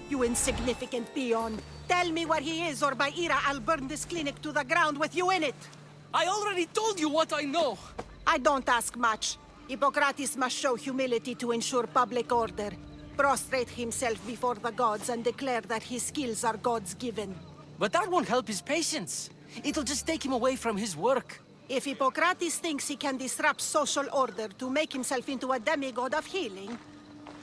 You insignificant peon. Tell me where he is, or by Ira, I'll burn this clinic to the ground with you in it. I already told you what I know. I don't ask much. Hippocrates must show humility to ensure public order. Prostrate himself before the gods and declare that his skills are gods given. But that won't help his patients. It'll just take him away from his work. If Hippocrates thinks he can disrupt social order to make himself into a demigod of healing,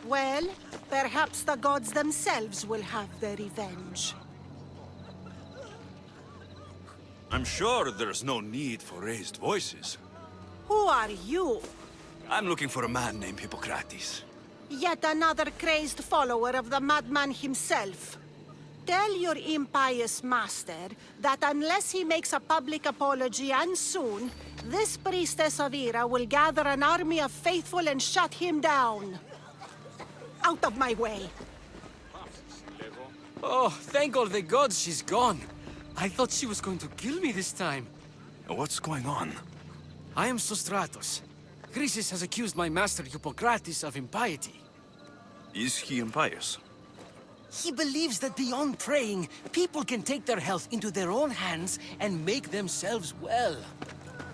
well, perhaps the gods themselves will have their revenge. I'm sure there's no need for raised voices. Who are you? I'm looking for a man named Hippocrates. Yet another crazed follower of the madman himself. Tell your impious master that unless he makes a public apology, and soon, this priestess of Ira will gather an army of faithful and shut him down. Out of my way! Oh, thank all the gods she's gone. I thought she was going to kill me this time. What's going on? I am Sostratos. Chrysis has accused my master Hippocrates of impiety. Is he impious? He believes that beyond praying, people can take their health into their own hands and make themselves well.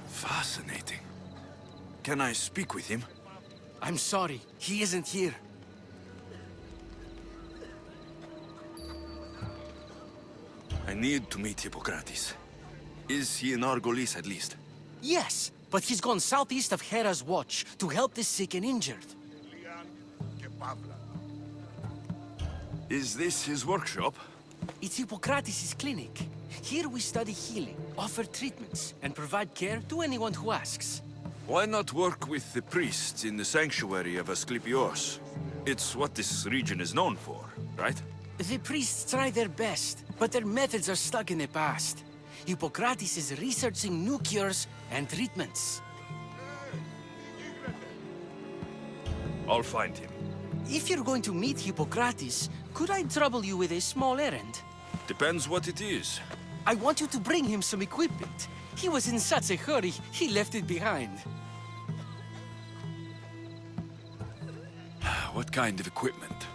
Fascinating. Can I speak with him? I'm sorry, he isn't here. I need to meet Hippocrates. Is he in Argolis at least? Yes, but he's gone southeast of Hera's watch to help the sick and injured. Is this his workshop? It's Hippocrates' clinic. Here we study healing, offer treatments, and provide care to anyone who asks. Why not work with the priests in the sanctuary of Asclepios? It's what this region is known for, right? The priests try their best, but their methods are stuck in the past. Hippocrates is researching new cures and treatments. I'll find him. If you're going to meet Hippocrates, could I trouble you with a small errand? Depends what it is. I want you to bring him some equipment. He was in such a hurry, he left it behind. What kind of equipment?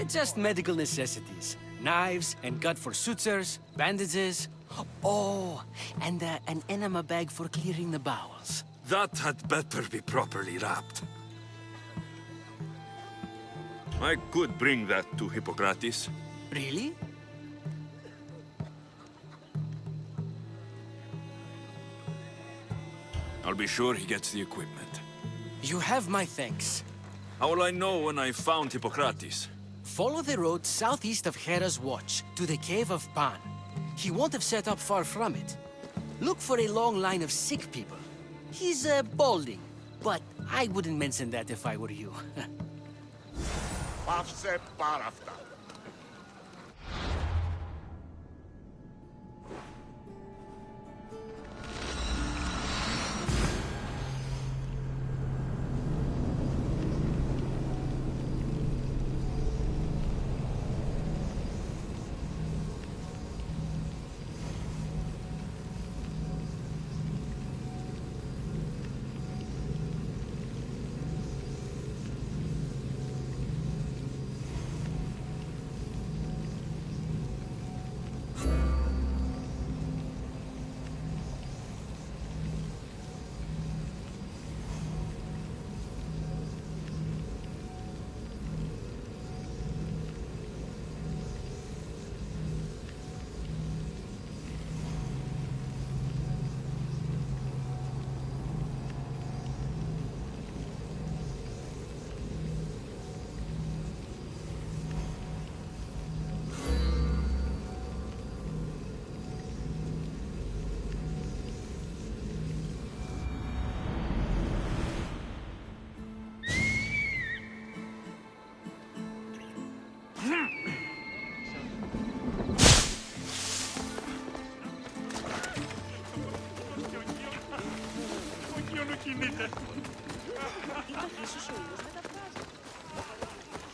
Just medical necessities. Knives and gut for sutures, bandages. Oh, and an enema bag for clearing the bowels. That had better be properly wrapped. I could bring that to Hippocrates. Really? I'll be sure he gets the equipment. You have my thanks. How will I know when I've found Hippocrates? Follow the road southeast of Hera's watch to the cave of Pan. He won't have set up far from it. Look for a long line of sick people. He's balding, but I wouldn't mention that if I were you. Πάυσε πάρα αυτά.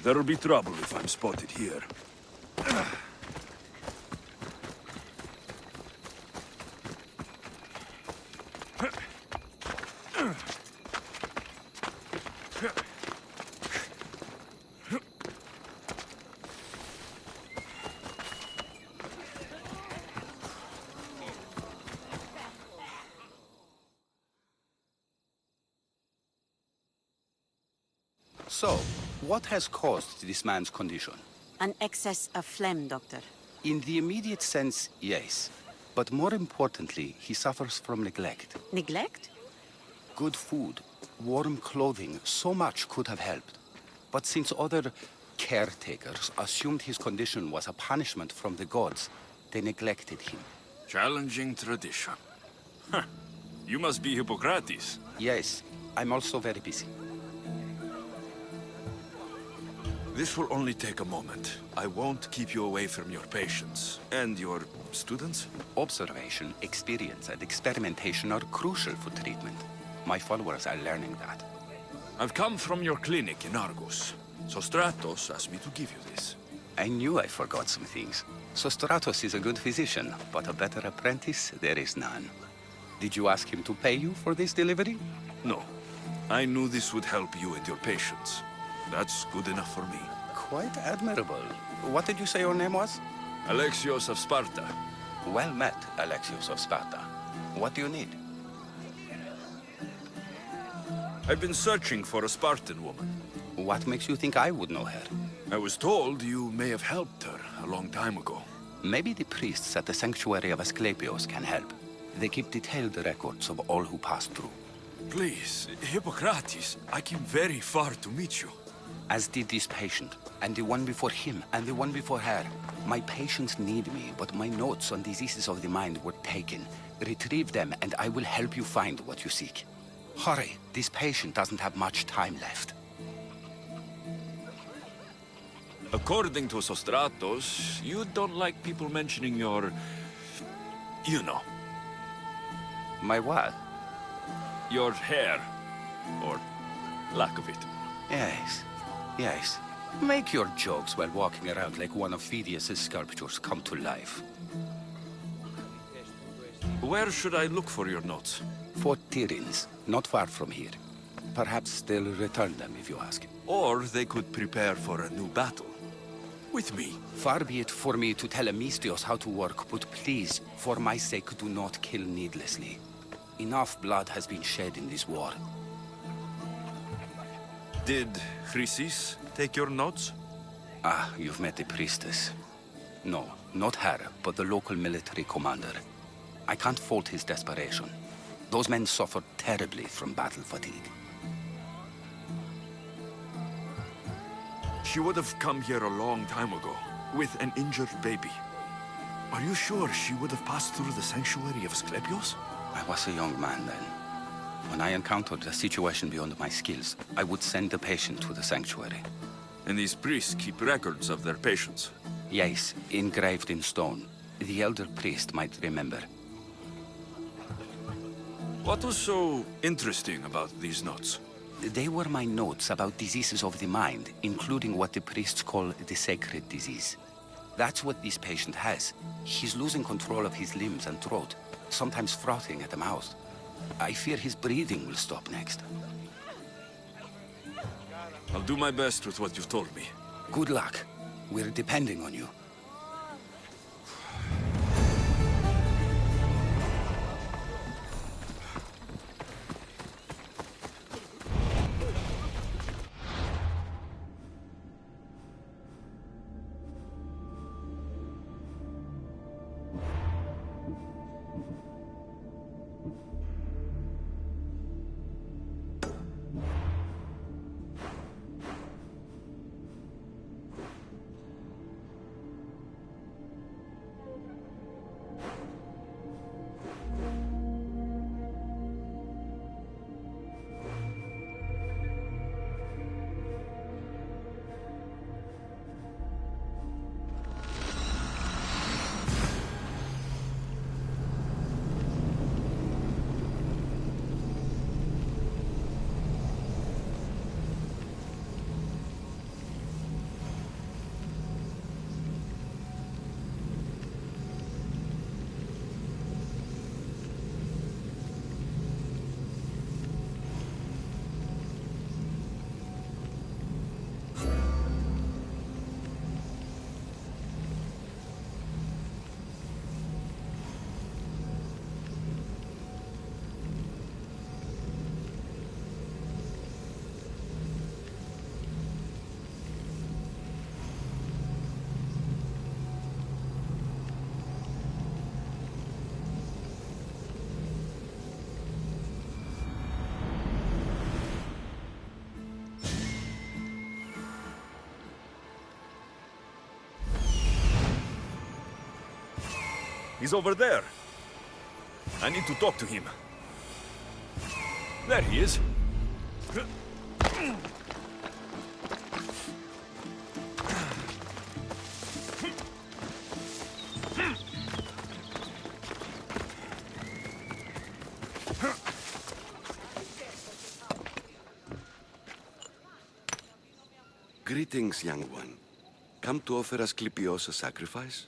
There'll be trouble if I'm spotted here. So, what has caused this man's condition? An excess of phlegm, Doctor. In the immediate sense, yes. But more importantly, he suffers from neglect. Neglect? Good food, warm clothing, so much could have helped. But since other caretakers assumed his condition was a punishment from the gods, they neglected him. Challenging tradition. Huh. You must be Hippocrates. Yes, I'm also very busy. This will only take a moment. I won't keep you away from your patients. And your students? Observation, experience, and experimentation are crucial for treatment. My followers are learning that. I've come from your clinic in Argus. So Stratos asked me to give you this. I knew I forgot some things. Sostratos is a good physician, but a better apprentice there is none. Did you ask him to pay you for this delivery? No. I knew this would help you and your patients. That's good enough for me. Quite admirable. What did you say your name was? Alexios of Sparta. Well met, Alexios of Sparta. What do you need? I've been searching for a Spartan woman. What makes you think I would know her? I was told you may have helped her a long time ago. Maybe the priests at the sanctuary of Asclepios can help. They keep detailed records of all who pass through. Please, Hippocrates, I came very far to meet you. As did this patient, and the one before him, and the one before her. My patients need me, but my notes on diseases of the mind were taken. Retrieve them, and I will help you find what you seek. Hurry, this patient doesn't have much time left. According to Sostratos, you don't like people mentioning your... you know, My what? your hair. Or lack of it. Yes, yes. Make your jokes while walking around like one of Phidias' sculptures come to life. Where should I look for your notes? Fort Tyrins, not far from here. Perhaps they'll return them if you ask. Or they could prepare for a new battle. With me. Far be it for me to tell Amistios how to work, but please, for my sake, do not kill needlessly. Enough blood has been shed in this war. Did Chrysis take your notes? Ah, you've met the priestess. No, not her, but the local military commander. I can't fault his desperation. Those men suffered terribly from battle fatigue. She would have come here a long time ago, with an injured baby. Are you sure she would have passed through the sanctuary of Asclepios? I was a young man then. When I encountered a situation beyond my skills, I would send the patient to the sanctuary. And these priests keep records of their patients. Yes, engraved in stone. The elder priest might remember. What was so interesting about these notes? They were my notes about diseases of the mind, including what the priests call the sacred disease. That's what this patient has. He's losing control of his limbs and throat, sometimes frothing at the mouth. I fear his breathing will stop next. I'll do my best with what you've told me. Good luck. We're depending on you. He's over there. I need to talk to him. There he is. Greetings, young one. Come to offer Asclepios a sacrifice?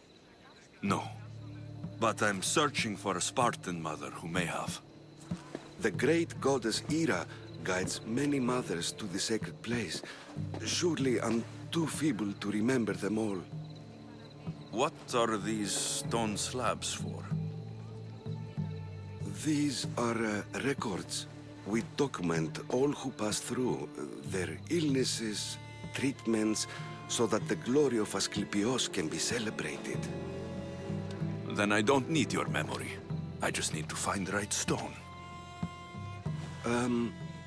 No. But I'm searching for a Spartan mother who may have. The great goddess Hera guides many mothers to the sacred place. Surely I'm too feeble to remember them all. What are these stone slabs for? These are records. We document all who pass through, their illnesses, treatments, so that the glory of Asclepios can be celebrated. Then I don't need your memory. I just need to find the right stone.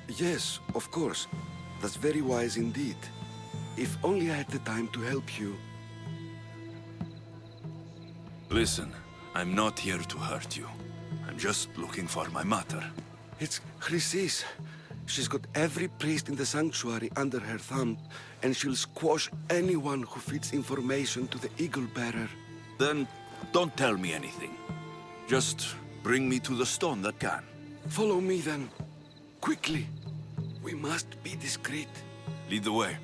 Yes, of course. That's very wise indeed. If only I had the time to help you. Listen, I'm not here to hurt you. I'm just looking for my mother. It's Chrysis. She's got every priest in the sanctuary under her thumb, and she'll squash anyone who feeds information to the Eagle Bearer. Then don't tell me anything. Just bring me to the stone that can. Follow me then. Quickly. We must be discreet. Lead the way.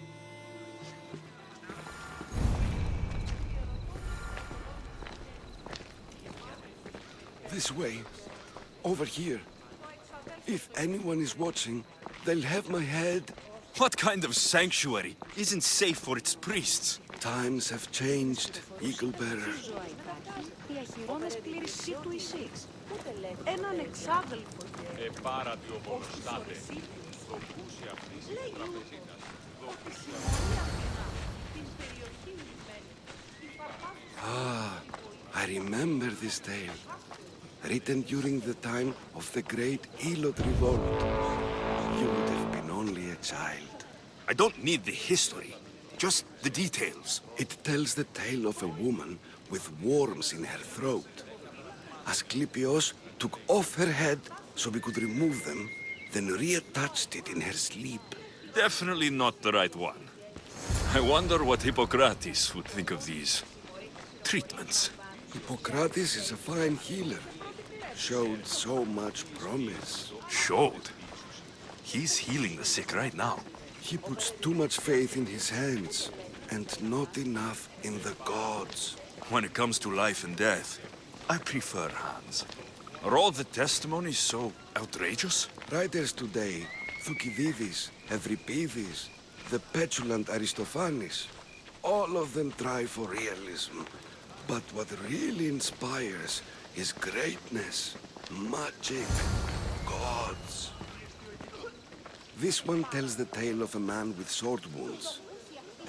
This way. Over here. If anyone is watching, they'll have my head. What kind of sanctuary isn't safe for its priests? Times have changed, Eagle Bearer. Έναν εξάδελφο. I remember this tale. Written during the time of the Great Elot Revolt. You would have been only a child. I don't need the history, just the details. It tells the tale of a woman with worms in her throat. Asclepios took off her head so we could remove them, then reattached it in her sleep. Definitely not the right one. I wonder what Hippocrates would think of these treatments. Hippocrates is a fine healer. Showed so much promise. Showed? He's healing the sick right now. He puts too much faith in his hands, and not enough in the gods. When it comes to life and death, I prefer hands. Are all the testimonies so outrageous? Writers today, Thucydides, Euripides, the petulant Aristophanes, all of them try for realism. But what really inspires is greatness, magic, gods. This one tells the tale of a man with sword wounds.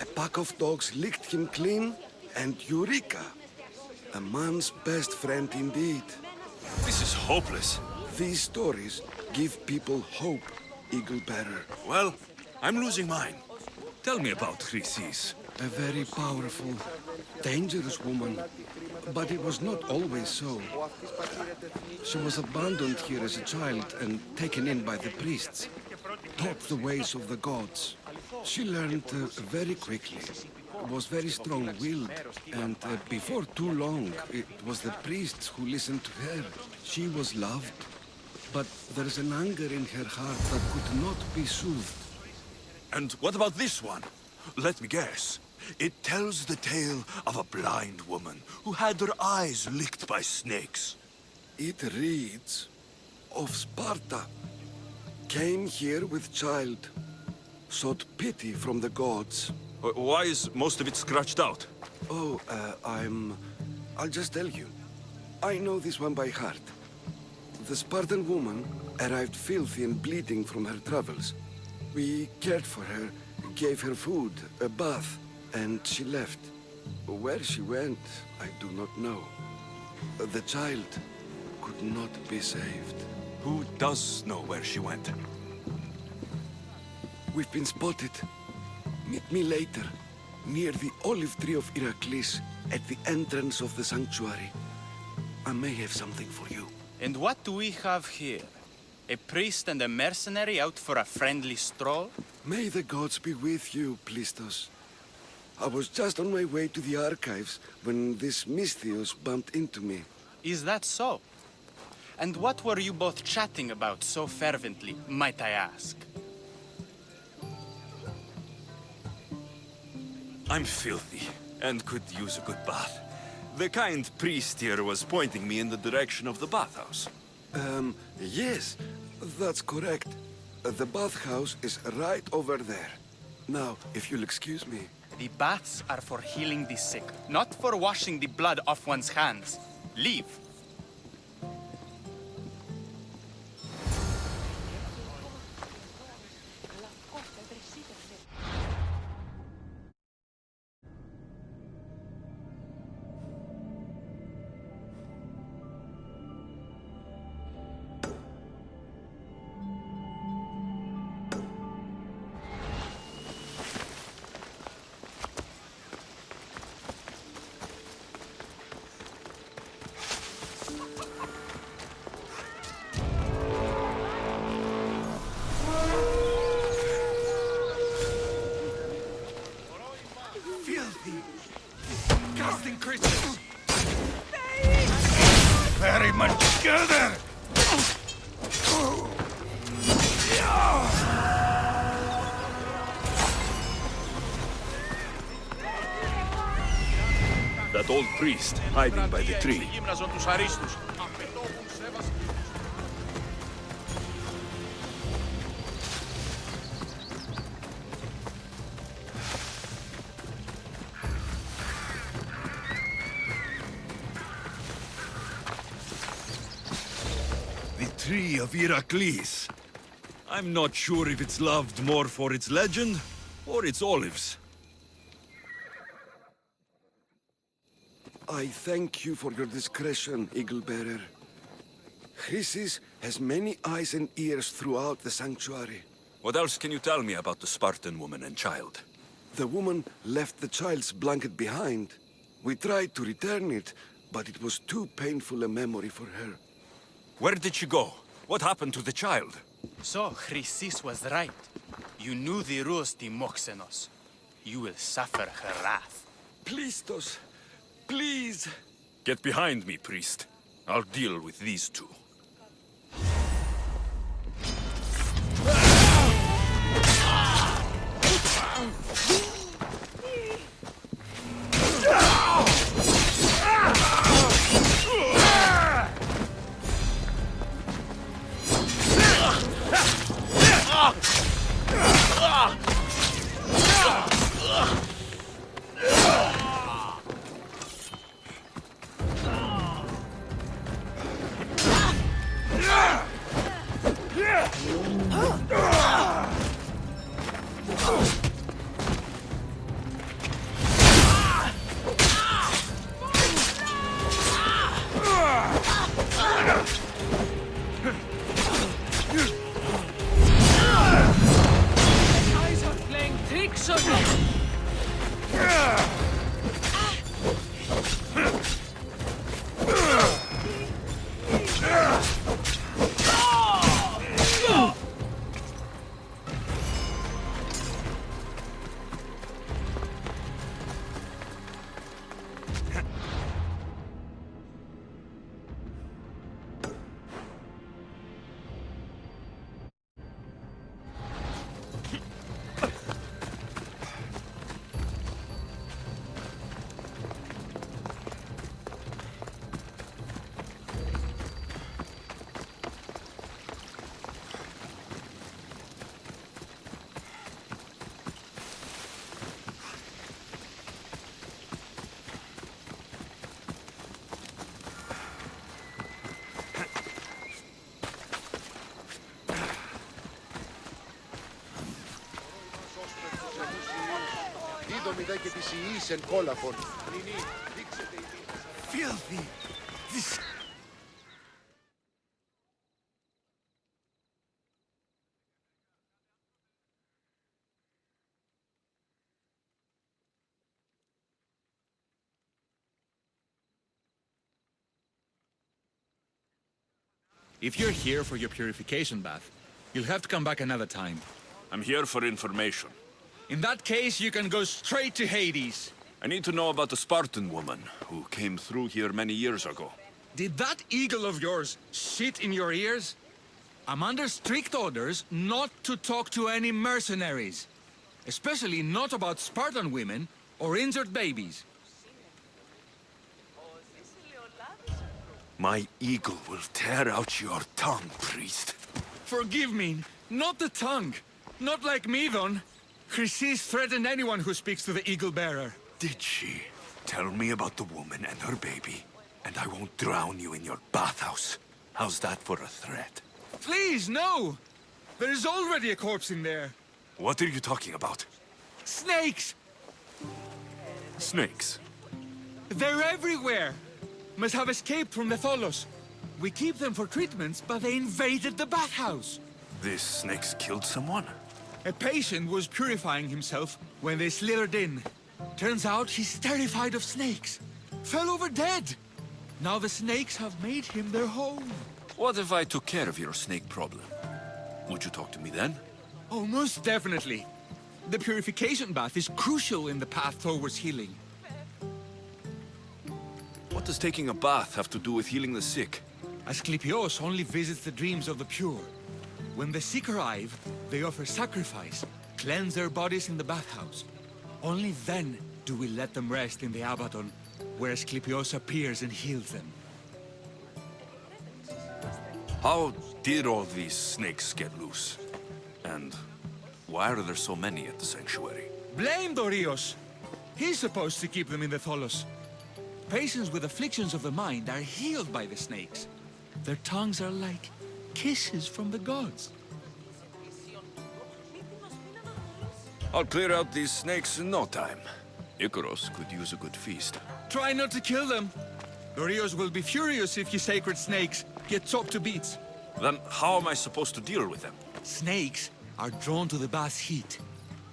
A pack of dogs licked him clean, and Eureka! A man's best friend indeed. This is hopeless. These stories give people hope, Eagle Bearer. Well, I'm losing mine. Tell me about Chrysis. A very powerful, dangerous woman. But it was not always so. She was abandoned here as a child and taken in by the priests. Taught the ways of the gods. She learned very quickly. Was very strong-willed, and before too long, it was the priests who listened to her. She was loved, but there's an anger in her heart that could not be soothed. And what about this one? Let me guess. It tells the tale of a blind woman who had her eyes licked by snakes. It reads of Sparta. Came here with child. Sought pity from the gods. Why is most of it scratched out? Oh, I'll just tell you. I know this one by heart. The Spartan woman arrived filthy and bleeding from her travels. We cared for her, gave her food, a bath, and she left. Where she went, I do not know. The child could not be saved. Who does know where she went? We've been spotted. Meet me later, near the olive tree of Heracles, at the entrance of the sanctuary. I may have something for you. And what do we have here? A priest and a mercenary out for a friendly stroll? May the gods be with you, Plistos. I was just on my way to the archives when this Misthios bumped into me. Is that so? And what were you both chatting about so fervently, might I ask? I'm filthy and could use a good bath. The kind priest here was pointing me in the direction of the bathhouse. Yes, that's correct. The bathhouse is right over there. Now, if you'll excuse me. The baths are for healing the sick, not for washing the blood off one's hands. Leave. Filthy, disgusting creatures! Very much together! That old priest hiding by the tree. The tree of Heracles. I'm not sure if it's loved more for its legend or its olives. I thank you for your discretion, Eagle-bearer. Chrysis has many eyes and ears throughout the sanctuary. What else can you tell me about the Spartan woman and child? The woman left the child's blanket behind. We tried to return it, but it was too painful a memory for her. Where did she go? What happened to the child? So, Chrysis was right. You knew the rules, Timoxenos. You will suffer her wrath. Plistos, please! Get behind me, priest. I'll deal with these two. Filthy! This... If you're here for your purification bath, you'll have to come back another time. I'm here for information. In that case, you can go straight to Hades. I need to know about the Spartan woman who came through here many years ago. Did that eagle of yours shit in your ears? I'm under strict orders not to talk to any mercenaries. Especially not about Spartan women or injured babies. My eagle will tear out your tongue, priest. Forgive me, not the tongue. Not like me, Don. Chrysis threatened anyone who speaks to the eagle bearer. Did she? Tell me about the woman and her baby, and I won't drown you in your bathhouse. How's that for a threat? Please, no! There's already a corpse in there. What are you talking about? Snakes! Snakes? They're everywhere! Must have escaped from the Tholos. We keep them for treatments, but they invaded the bathhouse. These snakes killed someone? A patient was purifying himself when they slithered in. Turns out he's terrified of snakes. Fell over dead. Now the snakes have made him their home. What if I took care of your snake problem? Would you talk to me then? Oh, most definitely. The purification bath is crucial in the path towards healing. What does taking a bath have to do with healing the sick? Asclepios only visits the dreams of the pure. When the sick arrive, they offer sacrifice, cleanse their bodies in the bathhouse. Only then do we let them rest in the Abaddon, where Asclepios appears and heals them. How did all these snakes get loose? And why are there so many at the sanctuary? Blame Dorios! He's supposed to keep them in the Tholos. Patients with afflictions of the mind are healed by the snakes. Their tongues are like kisses from the gods. I'll clear out these snakes in no time. Icaros could use a good feast. Try not to kill them. Dorios will be furious if you sacred snakes get chopped to bits. Then how am I supposed to deal with them? Snakes are drawn to the bath's heat.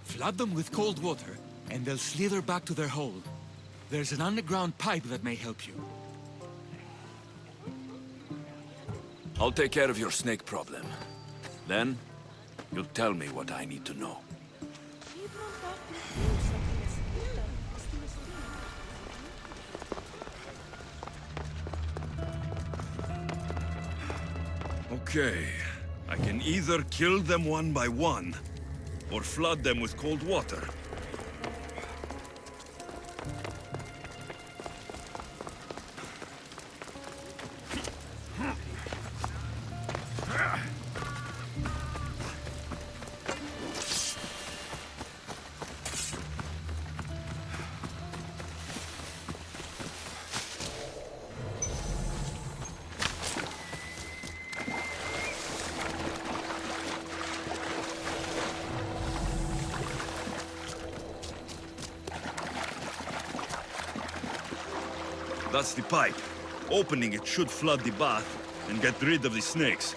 Flood them with cold water, and they'll slither back to their hole. There's an underground pipe that may help you. I'll take care of your snake problem. Then, you'll tell me what I need to know. Okay. I can either kill them one by one, or flood them with cold water. That's the pipe. Opening it should flood the bath and get rid of the snakes.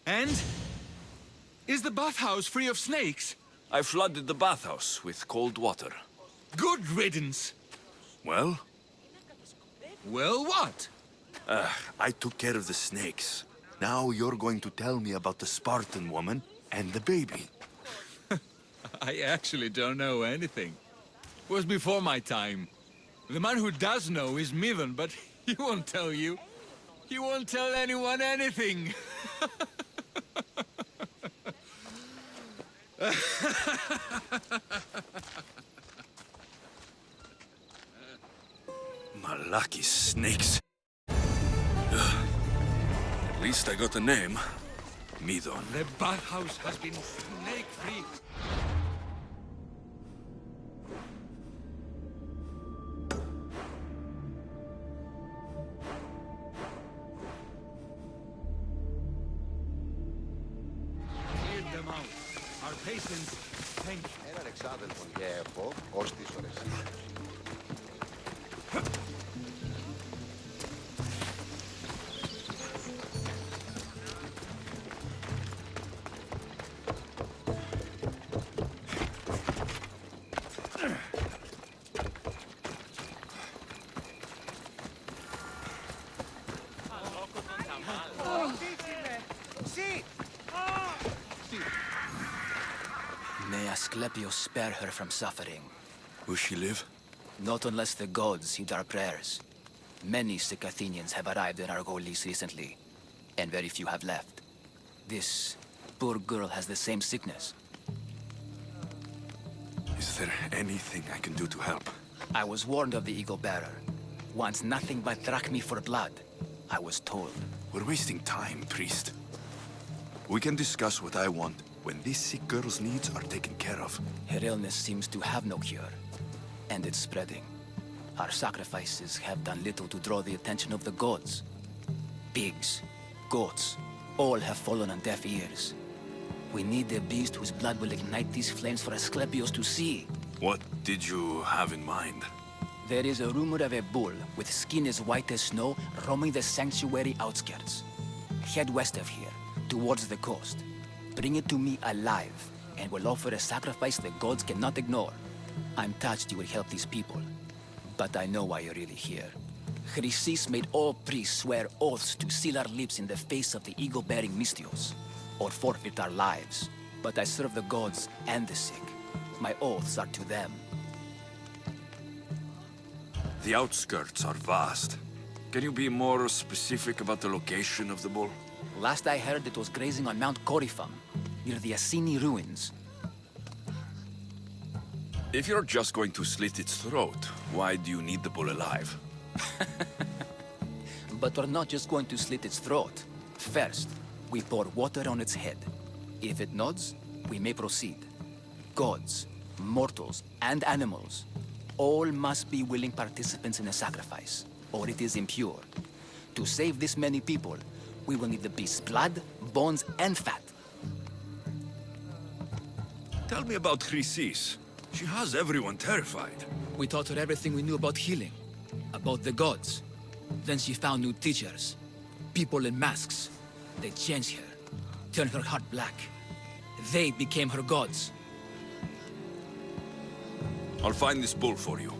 And? Is the bathhouse free of snakes? I flooded the bathhouse with cold water. Good riddance. Well? Well, what? I took care of the snakes. Now you're going to tell me about the Spartan woman and the baby. I actually don't know anything. Was before my time. The man who does know is Midon, but he won't tell you. He won't tell anyone anything. Malaki snakes. Ugh. At least I got a name. Midon. The bathhouse has been snake-free. Cleared them out. Our patience, thank you. Έναν εξάδελφον και έχω, ως τις ώρες. May Asclepius spare her from suffering. Will she live? Not unless the gods heed our prayers. Many sick Athenians have arrived in Argolis recently, and very few have left. This poor girl has the same sickness. Is there anything I can do to help? I was warned of the Eagle Bearer. Wants nothing but drachmi for blood. I was told. We're wasting time, priest. We can discuss what I want when this sick girl's needs are taken care of. Her illness seems to have no cure, and it's spreading. Our sacrifices have done little to draw the attention of the gods. Pigs, goats, all have fallen on deaf ears. We need a beast whose blood will ignite these flames for Asclepius to see. What did you have in mind? There is a rumor of a bull with skin as white as snow roaming the sanctuary outskirts. Head west of here, towards the coast. Bring it to me alive, and we'll offer a sacrifice the gods cannot ignore. I'm touched you will help these people, but I know why you're really here. Chrysis made all priests swear oaths to seal our lips in the face of the eagle-bearing Mystios, or forfeit our lives. But I serve the gods and the sick. My oaths are to them. The outskirts are vast. Can you be more specific about the location of the bull? Last I heard, it was grazing on Mount Corifum, near the Assini ruins. If you're just going to slit its throat, why do you need the bull alive? But we're not just going to slit its throat. First, we pour water on its head. If it nods, we may proceed. Gods, mortals, and animals, all must be willing participants in a sacrifice, or it is impure. To save this many people, we will need the beast's blood, bones, and fat. Tell me about Chrysis. She has everyone terrified. We taught her everything we knew about healing, about the gods. Then she found new teachers, people in masks. They changed her, turned her heart black. They became her gods. I'll find this bull for you.